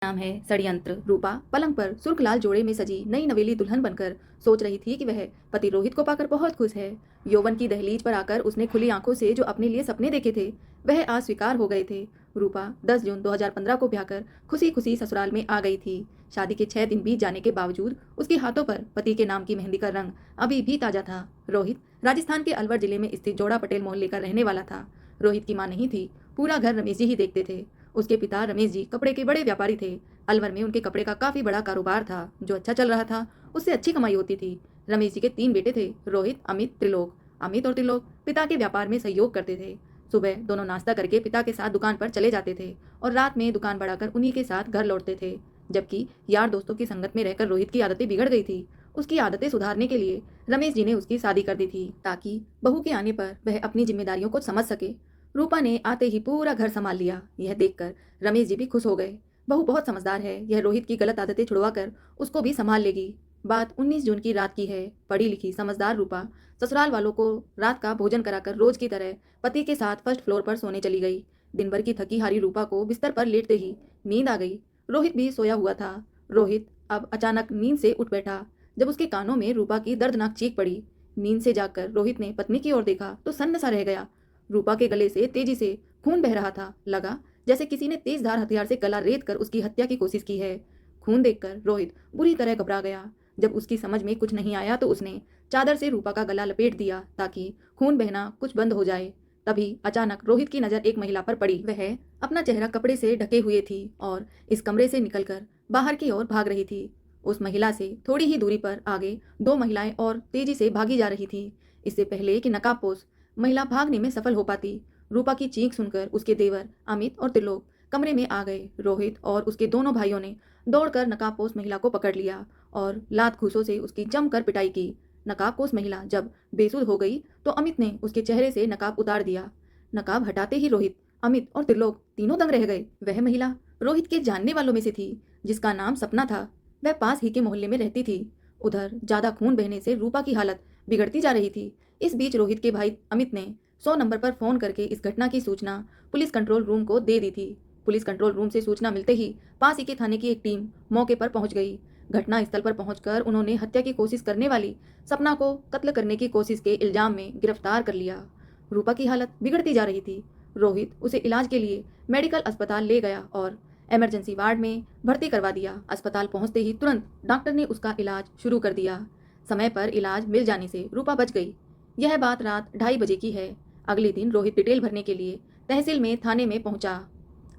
नाम है षड्यंत्र। रूपा पलंग पर सुर्ख लाल जोड़े में सजी नई नवेली दुल्हन बनकर सोच रही थी कि वह पति रोहित को पाकर बहुत खुश है। यौवन की दहलीज पर आकर उसने खुली आंखों से जो अपने लिए सपने देखे थे वह आज स्वीकार हो गए थे। रूपा 10 जून 2015 को ब्याह कर खुशी खुशी ससुराल में आ गई थी। शादी के 6 दिन बीत जाने के बावजूद उसके हाथों पर पति के नाम की मेहंदी का रंग अभी भी ताजा था। रोहित राजस्थान के अलवर जिले में स्थित जोड़ा पटेल मोहल्ले का रहने वाला था। रोहित की मां नहीं थी, पूरा घर रमेश जी ही देखते थे। उसके पिता रमेश जी कपड़े के बड़े व्यापारी थे। अलवर में उनके कपड़े का काफी बड़ा कारोबार था जो अच्छा चल रहा था। उससे अच्छी कमाई होती थी। रमेश जी के 3 बेटे थे, रोहित, अमित, त्रिलोक। अमित और त्रिलोक पिता के व्यापार में सहयोग करते थे। सुबह दोनों नाश्ता करके पिता के साथ दुकान पर चले जाते थे और रात में दुकान बढ़ाकर उन्हीं के साथ घर लौटते थे। जबकि यार दोस्तों की संगत में रहकर रोहित की आदतें बिगड़ गई थी। उसकी आदतें सुधारने के लिए रमेश जी ने उसकी शादी कर दी थी ताकि बहू के आने पर वह अपनी जिम्मेदारियों को समझ सके। रूपा ने आते ही पूरा घर संभाल लिया। यह देखकर रमेश जी भी खुश हो गए। बहू बहुत समझदार है, यह रोहित की गलत आदतें छुड़वाकर उसको भी संभाल लेगी। बात 19 जून की रात की है। पढ़ी लिखी समझदार रूपा ससुराल वालों को रात का भोजन कराकर रोज की तरह पति के साथ फर्स्ट फ्लोर पर सोने चली गई। दिन भर की थकी हारी रूपा को बिस्तर पर लेटते ही नींद आ गई। रोहित भी सोया हुआ था। रोहित अब अचानक नींद से उठ बैठा जब उसके कानों में रूपा की दर्दनाक चीख पड़ी। नींद से जागकर रोहित ने पत्नी की ओर देखा तो सन्न सा रह गया। रूपा के गले से तेजी से खून बह रहा था। लगा जैसे किसी ने तेज धार हथियार से गला रेत कर उसकी हत्या की कोशिश की है। खून देखकर रोहित बुरी तरह घबरा गया। जब उसकी समझ में कुछ नहीं आया तो उसने चादर से रूपा का गला लपेट दिया ताकि खून बहना कुछ बंद हो जाए। तभी अचानक रोहित की नजर एक महिला पर पड़ी। वह अपना चेहरा कपड़े से ढके हुए थी और इस कमरे से निकलकर बाहर की ओर भाग रही थी। उस महिला से थोड़ी ही दूरी पर आगे 2 महिलाएं और तेजी से भागी जा रही थी। इससे पहले कि नकाबपोश महिला भागने में सफल हो पाती, रूपा की चीख सुनकर उसके देवर अमित और त्रिलोक कमरे में आ गए। रोहित और उसके दोनों भाइयों ने दौड़कर नकाबपोश महिला को पकड़ लिया और लात घूंसों से उसकी जमकर पिटाई की। नकाबपोश महिला जब बेसुध हो गई तो अमित ने उसके चेहरे से नकाब उतार दिया। नकाब हटाते ही रोहित, अमित और त्रिलोक तीनों दंग रह गए। वह महिला रोहित के जानने वालों में से थी जिसका नाम सपना था। वह पास ही के मोहल्ले में रहती थी। उधर ज्यादा खून बहने से रूपा की हालत बिगड़ती जा रही थी। इस बीच रोहित के भाई अमित ने 100 नंबर पर फोन करके इस घटना की सूचना पुलिस कंट्रोल रूम को दे दी थी। पुलिस कंट्रोल रूम से सूचना मिलते ही पास ही के थाने की एक टीम मौके पर पहुंच गई। घटना स्थल पर पहुंचकर उन्होंने हत्या की कोशिश करने वाली सपना को कत्ल करने की कोशिश के इल्जाम में गिरफ्तार कर लिया। रूपा की हालत बिगड़ती जा रही थी। रोहित उसे इलाज के लिए मेडिकल अस्पताल ले गया और इमरजेंसी वार्ड में भर्ती करवा दिया। अस्पताल पहुंचते ही तुरंत डॉक्टर ने उसका इलाज शुरू कर दिया। समय पर इलाज मिल जाने से रूपा बच गई। यह बात रात 2:30 बजे की है। अगले दिन रोहित डिटेल भरने के लिए तहसील में थाने में पहुंचा।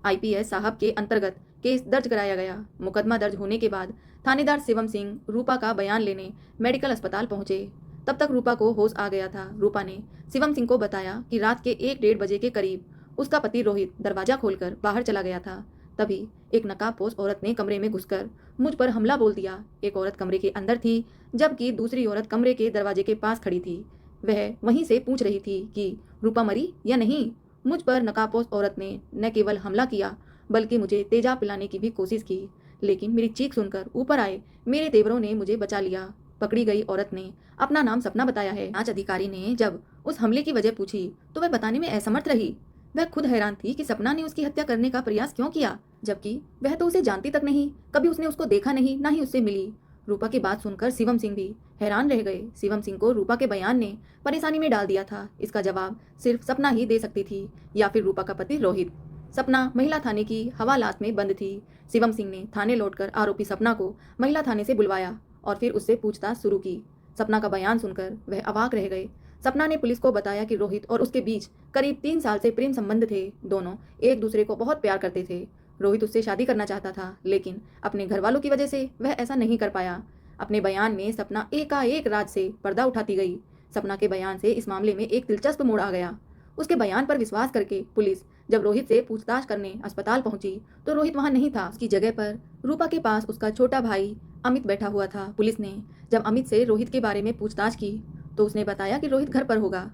आईपीएस साहब के अंतर्गत केस दर्ज कराया गया। मुकदमा दर्ज होने के बाद थानेदार शिवम सिंह रूपा का बयान लेने मेडिकल अस्पताल पहुंचे। तब तक रूपा को होश आ गया था। रूपा ने शिवम सिंह को बताया कि रात के 1-1:30 बजे के करीब उसका पति रोहित दरवाजा खोलकर बाहर चला गया था। तभी एक नकाबपोश औरत ने कमरे में घुसकर मुझ पर हमला बोल दिया। एक औरत कमरे के अंदर थी जबकि दूसरी औरत कमरे के दरवाजे के पास खड़ी थी। वह वहीं से पूछ रही थी कि रूपा मरी या नहीं। मुझ पर नकाबपोश औरत ने न केवल हमला किया बल्कि मुझे तेजाब पिलाने की भी कोशिश की, लेकिन मेरी चीख सुनकर ऊपर आए मेरे देवरों ने मुझे बचा लिया। पकड़ी गई औरत ने अपना नाम सपना बताया है। जांच अधिकारी ने जब उस हमले की वजह पूछी तो वह बताने में असमर्थ रही। वह खुद हैरान थी कि सपना ने उसकी हत्या करने का प्रयास क्यों किया, जबकि वह तो उसे जानती तक नहीं, कभी उसने उसको देखा नहीं, ना ही उससे मिली। रूपा की बात सुनकर शिवम सिंह भी हैरान रह गए। शिवम सिंह को रूपा के बयान ने परेशानी में डाल दिया था। इसका जवाब सिर्फ सपना ही दे सकती थी या फिर रूपा का पति रोहित। सपना महिला थाने की हवालात में बंद थी। शिवम सिंह ने थाने लौटकर आरोपी सपना को महिला थाने से बुलवाया और फिर उससे पूछताछ शुरू की। सपना का बयान सुनकर वह अवाक रह गए। सपना ने पुलिस को बताया कि रोहित और उसके बीच करीब 3 साल से प्रेम संबंध थे। दोनों एक दूसरे को बहुत प्यार करते थे। रोहित उससे शादी करना चाहता था लेकिन अपने घर वालों की वजह से वह ऐसा नहीं कर पाया। अपने बयान में सपना एकाएक राज से पर्दा उठाती गई। सपना के बयान से इस मामले में एक दिलचस्प मोड़ आ गया। उसके बयान पर विश्वास करके पुलिस जब रोहित से पूछताछ करने अस्पताल पहुंची तो रोहित वहां नहीं था। उसकी जगह पर रूपा के पास उसका छोटा भाई अमित बैठा हुआ था। पुलिस ने जब अमित से रोहित के बारे में पूछताछ की तो उसने बताया कि रोहित घर पर होगा।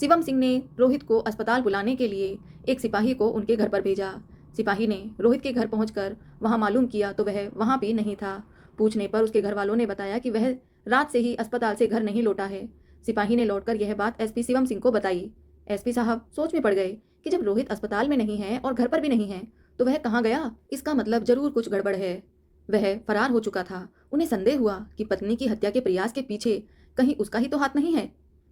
शिवम सिंह ने रोहित को अस्पताल बुलाने के लिए एक सिपाही को उनके घर पर भेजा। सिपाही ने रोहित के घर पहुंचकर वहां मालूम किया तो वह वहां भी नहीं था। पूछने पर उसके घर वालों ने बताया कि वह रात से ही अस्पताल से घर नहीं लौटा है। सिपाही ने लौटकर यह बात एसपी शिवम सिंह को बताई। एसपी साहब सोच में पड़ गए कि जब रोहित अस्पताल में नहीं है और घर पर भी नहीं है तो वह कहाँ गया? इसका मतलब जरूर कुछ गड़बड़ है। वह फरार हो चुका था। उन्हें संदेह हुआ कि पत्नी की हत्या के प्रयास के पीछे कहीं उसका ही तो हाथ नहीं है।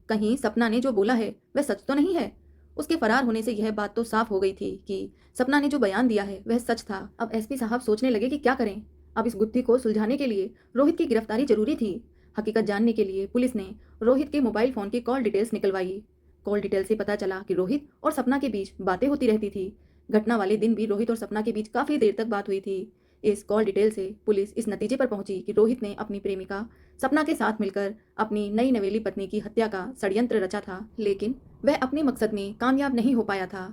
कहीं सपना ने जो बोला है वह सच तो नहीं है। उसके फरार होने से यह बात तो साफ हो गई थी कि सपना ने जो बयान दिया है वह सच था। अब एसपी साहब सोचने लगे कि क्या करें। अब इस गुत्थी को सुलझाने के लिए रोहित की गिरफ्तारी जरूरी थी। हकीकत जानने के लिए पुलिस ने रोहित के मोबाइल फोन की कॉल डिटेल्स निकलवाई। कॉल डिटेल से पता चला कि रोहित और सपना के बीच बातें होती रहती थी। घटना वाले दिन भी रोहित और सपना के बीच काफी देर तक बात हुई थी। इस कॉल डिटेल से पुलिस इस नतीजे पर पहुंची कि रोहित ने अपनी प्रेमिका सपना के साथ मिलकर अपनी नई नवेली पत्नी की हत्या का षड्यंत्र रचा था, लेकिन वह अपने मकसद में कामयाब नहीं हो पाया था।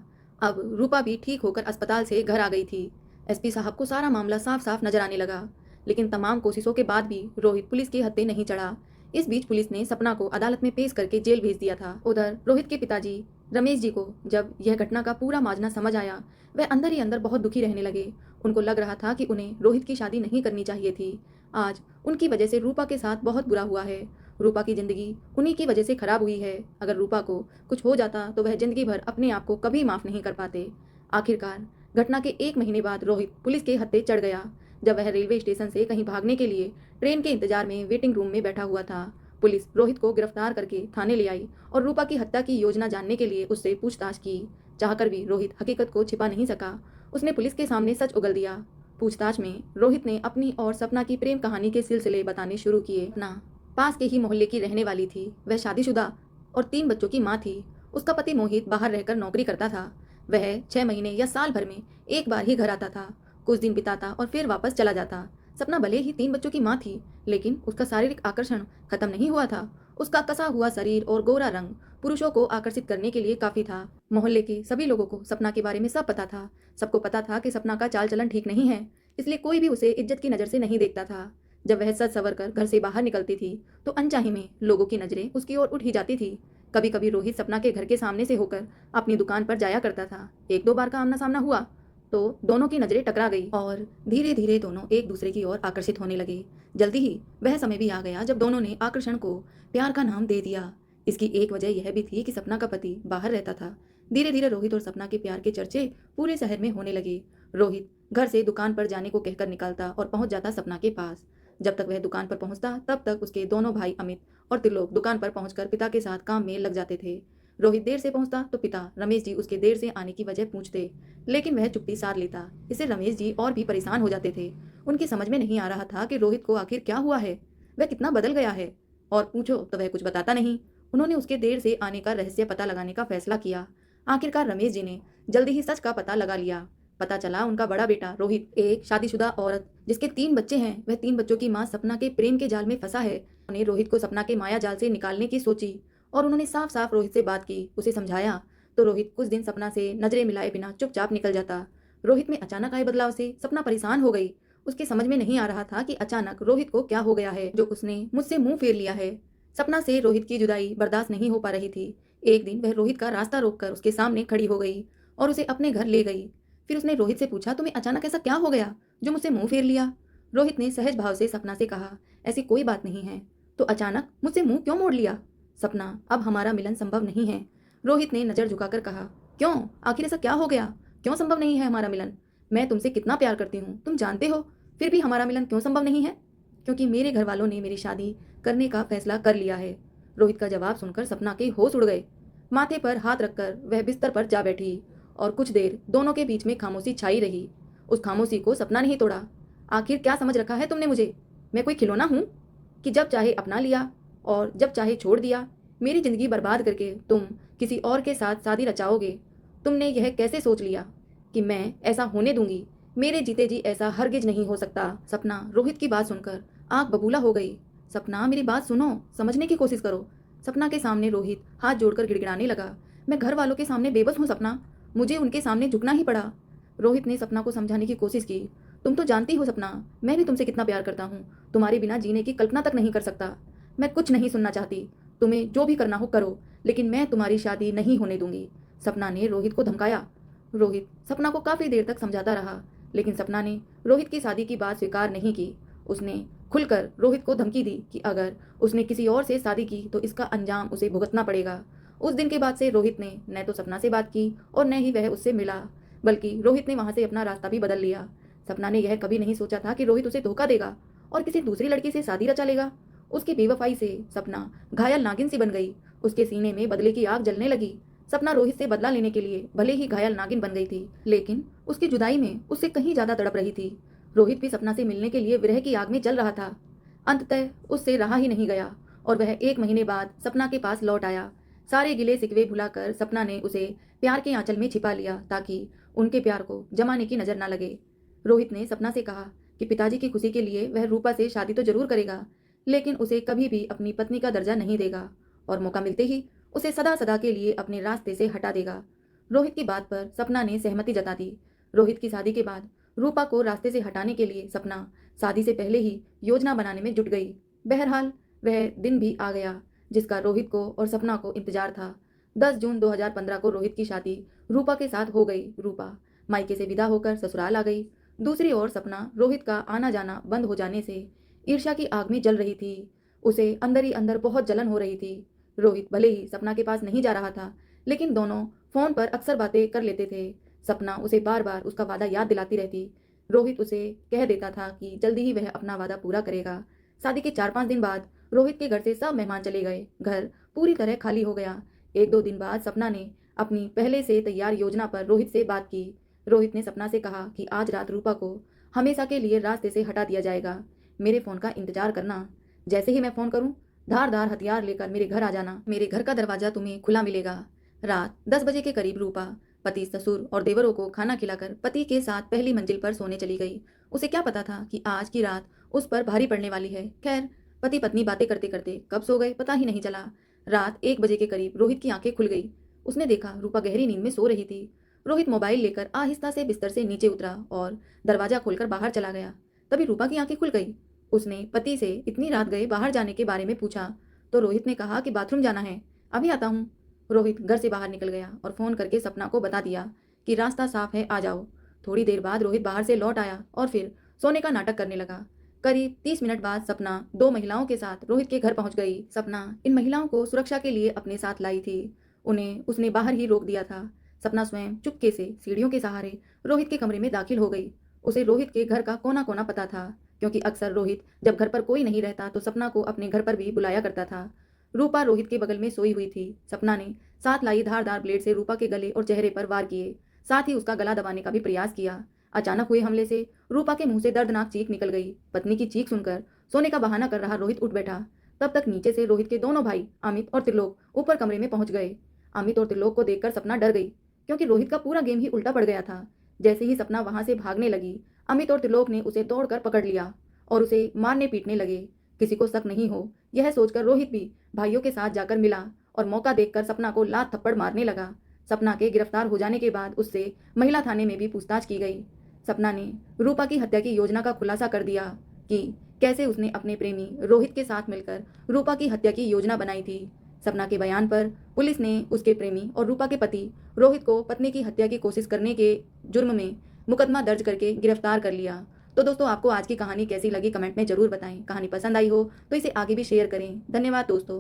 अब रूपा भी ठीक होकर अस्पताल से घर आ गई थी। एसपी साहब को सारा मामला साफ साफ नजर आने लगा, लेकिन तमाम कोशिशों के बाद भी रोहित पुलिस के हत्थे नहीं चढ़ा। इस बीच पुलिस ने सपना को अदालत में पेश करके जेल भेज दिया था। उधर रोहित के पिताजी रमेश जी को जब यह घटना का पूरा माजरा समझ आया, वह अंदर ही अंदर बहुत दुखी रहने लगे। उनको लग रहा था कि उन्हें रोहित की शादी नहीं करनी चाहिए थी। आज उनकी वजह से रूपा के साथ बहुत बुरा हुआ है। रूपा की जिंदगी उन्हीं की वजह से खराब हुई है। अगर रूपा को कुछ हो जाता तो वह जिंदगी भर अपने आप को कभी माफ नहीं कर पाते। आखिरकार घटना के 1 महीने बाद रोहित पुलिस के हत्थे चढ़ गया। जब वह रेलवे स्टेशन से कहीं भागने के लिए ट्रेन के इंतजार में वेटिंग रूम में बैठा हुआ था, पुलिस रोहित को गिरफ्तार करके थाने ले आई और रूपा की हत्या की योजना जानने के लिए उससे पूछताछ की। चाहकर भी रोहित हकीकत को छिपा नहीं सका। उसने पुलिस के सामने सच उगल दिया। पूछताछ में रोहित ने अपनी और सपना की प्रेम कहानी के सिलसिले बताने शुरू किए। अपना पास के ही मोहल्ले की रहने वाली थी। वह शादीशुदा और 3 बच्चों की माँ थी। उसका पति मोहित बाहर रहकर नौकरी करता था। वह 6 महीने या साल भर में एक बार ही घर आता था। कुछ दिन बिताता और फिर वापस चला जाता। सपना भले ही 3 बच्चों की माँ थी, लेकिन उसका शारीरिक आकर्षण खत्म नहीं हुआ था। उसका कसा हुआ शरीर और गोरा रंग पुरुषों को आकर्षित करने के लिए काफी था। मोहल्ले के सभी लोगों को सपना के बारे में सब पता था। सबको पता था कि सपना का चाल चलन ठीक नहीं है, इसलिए कोई भी उसे इज्जत की नज़र से नहीं देखता था। जब वह सज संवर कर घर से बाहर निकलती थी तो अनचाही में लोगों की नज़रें उसकी ओर उठ ही जाती थी। कभी कभी रोहित सपना के घर के सामने से होकर अपनी दुकान पर जाया करता था। 1-2 बार का आमना सामना हुआ तो दोनों की नज़रें टकरा गई और धीरे धीरे दोनों एक दूसरे की ओर आकर्षित होने लगे। जल्दी ही वह समय भी आ गया जब दोनों ने आकर्षण को प्यार का नाम दे दिया। इसकी एक वजह यह भी थी कि सपना का पति बाहर रहता था। धीरे धीरे रोहित और सपना के प्यार के चर्चे पूरे शहर में होने लगे। रोहित घर से दुकान पर जाने को कहकर निकलता और पहुंच जाता सपना के पास। जब तक वह दुकान पर पहुंचता तब तक उसके दोनों भाई अमित और त्रिलोक दुकान पर पहुंचकर पिता के साथ काम में लग जाते थे। रोहित देर से पहुंचता तो पिता रमेश जी उसके देर से आने की वजह पूछते, लेकिन वह चुप्पी साध लेता। इससे रमेश जी और भी परेशान हो जाते थे। उनकी समझ में नहीं आ रहा था कि रोहित को आखिर क्या हुआ है, वह कितना बदल गया है, और पूछो तो वह कुछ बताता नहीं। उन्होंने उसके देर से आने का रहस्य पता लगाने का फैसला किया। आखिरकार रमेश जी ने जल्दी ही सच का पता लगा लिया। पता चला उनका बड़ा बेटा रोहित एक शादीशुदा औरत जिसके 3 बच्चे हैं, वह 3 बच्चों की मां सपना के प्रेम के जाल में फंसा है। उन्होंने रोहित को सपना के माया जाल से निकालने की सोची और उन्होंने साफ साफ रोहित से बात की, उसे समझाया तो रोहित कुछ दिन सपना से नजरें मिलाए बिना चुपचाप निकल जाता। रोहित में अचानक आए बदलाव से सपना परेशान हो गई। उसकी समझ में नहीं आ रहा था कि अचानक रोहित को क्या हो गया है जो उसने मुझसे मुंह फेर लिया है। सपना से रोहित की जुदाई बर्दाश्त नहीं हो पा रही थी। एक दिन वह रोहित का रास्ता रोककर उसके सामने खड़ी हो गई और उसे अपने घर ले गई। फिर उसने रोहित से पूछा, तुम्हें अचानक ऐसा क्या हो गया जो मुझसे मुंह फेर लिया? रोहित ने सहज भाव से सपना से कहा, ऐसी कोई बात नहीं है। तो अचानक मुझसे मुंह क्यों मोड़ लिया? सपना, अब हमारा मिलन संभव नहीं है। रोहित ने नजर झुकाकर कहा, क्यों? आखिर ऐसा क्या हो गया? क्यों संभव नहीं है हमारा मिलन? मैं तुमसे कितना प्यार करती हूँ, तुम जानते हो, फिर भी हमारा मिलन क्यों संभव नहीं है? क्योंकि मेरे घर वालों ने मेरी शादी करने का फैसला कर लिया है। रोहित का जवाब सुनकर सपना के होश उड़ गए। माथे पर हाथ रखकर वह बिस्तर पर जा बैठी और कुछ देर दोनों के बीच में खामोशी छाई रही। उस खामोशी को सपना नहीं तोड़ा। आखिर क्या समझ रखा है तुमने मुझे? मैं कोई खिलौना हूँ कि जब चाहे अपना लिया और जब चाहे छोड़ दिया? मेरी जिंदगी बर्बाद करके तुम किसी और के साथ शादी रचाओगे? तुमने यह कैसे सोच लिया कि मैं ऐसा होने दूंगी? मेरे जीते जी ऐसा हरगिज नहीं हो सकता। सपना रोहित की बात सुनकर आंख बबूला हो गई। सपना, मेरी बात सुनो, समझने की कोशिश करो। सपना के सामने रोहित हाथ जोड़कर गिड़गिड़ाने लगा, मैं घर वालों के सामने बेबस हूँ सपना, मुझे उनके सामने झुकना ही पड़ा। रोहित ने सपना को समझाने की कोशिश की, तुम तो जानती हो सपना, मैं भी तुमसे कितना प्यार करता हूँ, तुम्हारे बिना जीने की कल्पना तक नहीं कर सकता। मैं कुछ नहीं सुनना चाहती, तुम्हें जो भी करना हो करो, लेकिन मैं तुम्हारी शादी नहीं होने दूंगी। सपना ने रोहित को धमकाया। रोहित सपना को काफ़ी देर तक समझाता रहा, लेकिन सपना ने रोहित की शादी की बात स्वीकार नहीं की। उसने खुलकर रोहित को धमकी दी कि अगर उसने किसी और से शादी की तो इसका अंजाम उसे भुगतना पड़ेगा। उस दिन के बाद से रोहित ने न तो सपना से बात की और न ही वह उससे मिला। बल्कि रोहित ने वहां से अपना रास्ता भी बदल लिया। सपना ने यह कभी नहीं सोचा था कि रोहित उसे धोखा देगा और किसी दूसरी लड़की से शादी रचा लेगा। उसकी बेवफाई से सपना घायल नागिन सी बन गई। उसके सीने में बदले की आग जलने लगी। सपना रोहित से बदला लेने के लिए भले ही घायल नागिन बन गई थी, लेकिन उसकी जुदाई में उससे कहीं ज्यादा तड़प रही थी। रोहित भी सपना से मिलने के लिए विरह की आग में जल रहा था। अंततः उससे रहा ही नहीं गया और वह 1 महीने बाद सपना के पास लौट आया। सारे गिले सिकवे भुलाकर सपना ने उसे प्यार के आंचल में छिपा लिया ताकि उनके प्यार को जमाने की नजर न लगे। रोहित ने सपना से कहा कि पिताजी की खुशी के लिए वह रूपा से शादी तो जरूर करेगा, लेकिन उसे कभी भी अपनी पत्नी का दर्जा नहीं देगा और मौका मिलते ही उसे सदा सदा के लिए अपने रास्ते से हटा देगा। रोहित की बात पर सपना ने सहमति जता दी। रोहित की शादी के बाद रूपा को रास्ते से हटाने के लिए सपना शादी से पहले ही योजना बनाने में जुट गई। बहरहाल वह दिन भी आ गया जिसका रोहित को और सपना को इंतजार था। 10 जून 2015 को रोहित की शादी रूपा के साथ हो गई। रूपा मायके से विदा होकर ससुराल आ गई। दूसरी ओर सपना रोहित का आना जाना बंद हो जाने से ईर्ष्या की आग में जल रही थी। उसे अंदर ही अंदर बहुत जलन हो रही थी। रोहित भले ही सपना के पास नहीं जा रहा था, लेकिन दोनों फोन पर अक्सर बातें कर लेते थे। सपना उसे बार बार उसका वादा याद दिलाती रहती। रोहित उसे कह देता था कि जल्दी ही वह अपना वादा पूरा करेगा। शादी के 4-5 दिन बाद रोहित के घर से सब मेहमान चले गए। घर पूरी तरह खाली हो गया। 1-2 दिन बाद सपना ने अपनी पहले से तैयार योजना पर रोहित से बात की। रोहित ने सपना से कहा कि आज रात रूपा को हमेशा के लिए रास्ते से हटा दिया जाएगा। मेरे फ़ोन का इंतजार करना। जैसे ही मैं फ़ोन करूं, धारदार हथियार लेकर मेरे घर आ जाना। मेरे घर का दरवाज़ा तुम्हें खुला मिलेगा। रात 10 बजे के करीब रूपा पति, ससुर और देवरों को खाना खिलाकर पति के साथ पहली मंजिल पर सोने चली गई। उसे क्या पता था कि आज की रात उस पर भारी पड़ने वाली है। खैर, पति पत्नी बातें करते करते कब सो गए पता ही नहीं चला। रात 1 बजे के करीब रोहित की आंखें खुल गई। उसने देखा रूपा गहरी नींद में सो रही थी। रोहित मोबाइल लेकर आहिस्ता से बिस्तर से नीचे उतरा और दरवाजा खोलकर बाहर चला गया। तभी रूपा की आंखें खुल गई। उसने पति से इतनी रात गए बाहर जाने के बारे में पूछा तो रोहित ने कहा कि बाथरूम जाना है, अभी आता हूँ। रोहित घर से बाहर निकल गया और फोन करके सपना को बता दिया कि रास्ता साफ है, आ जाओ। थोड़ी देर बाद रोहित बाहर से लौट आया और फिर सोने का नाटक करने लगा। करीब 30 मिनट बाद सपना 2 महिलाओं के साथ रोहित के घर पहुंच गई। सपना इन महिलाओं को सुरक्षा के लिए अपने साथ लाई थी। उन्हें उसने बाहर ही रोक दिया था। सपना स्वयं चुपके से सीढ़ियों के सहारे रोहित के कमरे में दाखिल हो गई। उसे रोहित के घर का कोना कोना पता था, क्योंकि अक्सर रोहित जब घर पर कोई नहीं रहता तो सपना को अपने घर पर भी बुलाया करता था। रूपा रोहित के बगल में सोई हुई थी। सपना ने साथ लाई धारदार ब्लेड से रूपा के गले और चेहरे पर वार किए, साथ ही उसका गला दबाने का भी प्रयास किया। अचानक हुए हमले से रूपा के मुंह से दर्दनाक चीख निकल गई। पत्नी की चीख सुनकर सोने का बहाना कर रहा रोहित उठ बैठा। तब तक नीचे से रोहित के दोनों भाई अमित और त्रिलोक ऊपर कमरे में पहुंच गए। अमित और त्रिलोक को देखकर सपना डर गई, क्योंकि रोहित का पूरा गेम ही उल्टा पड़ गया था। जैसे ही सपना वहां से भागने लगी, अमित और त्रिलोक ने उसे दौड़कर पकड़ लिया और उसे मारने पीटने लगे। किसी को शक नहीं हो यह सोचकर रोहित भी भाइयों के साथ जाकर मिला और मौका देखकर सपना को लात थप्पड़ मारने लगा। सपना के गिरफ्तार हो जाने के बाद उससे महिला थाने में भी पूछताछ की गई। सपना ने रूपा की हत्या की योजना का खुलासा कर दिया कि कैसे उसने अपने प्रेमी रोहित के साथ मिलकर रूपा की हत्या की योजना बनाई थी। सपना के बयान पर पुलिस ने उसके प्रेमी और रूपा के पति रोहित को पत्नी की हत्या की कोशिश करने के जुर्म में मुकदमा दर्ज करके गिरफ्तार कर लिया। तो दोस्तों, आपको आज की कहानी कैसी लगी कमेंट में जरूर बताएं। कहानी पसंद आई हो तो इसे आगे भी शेयर करें। धन्यवाद दोस्तों।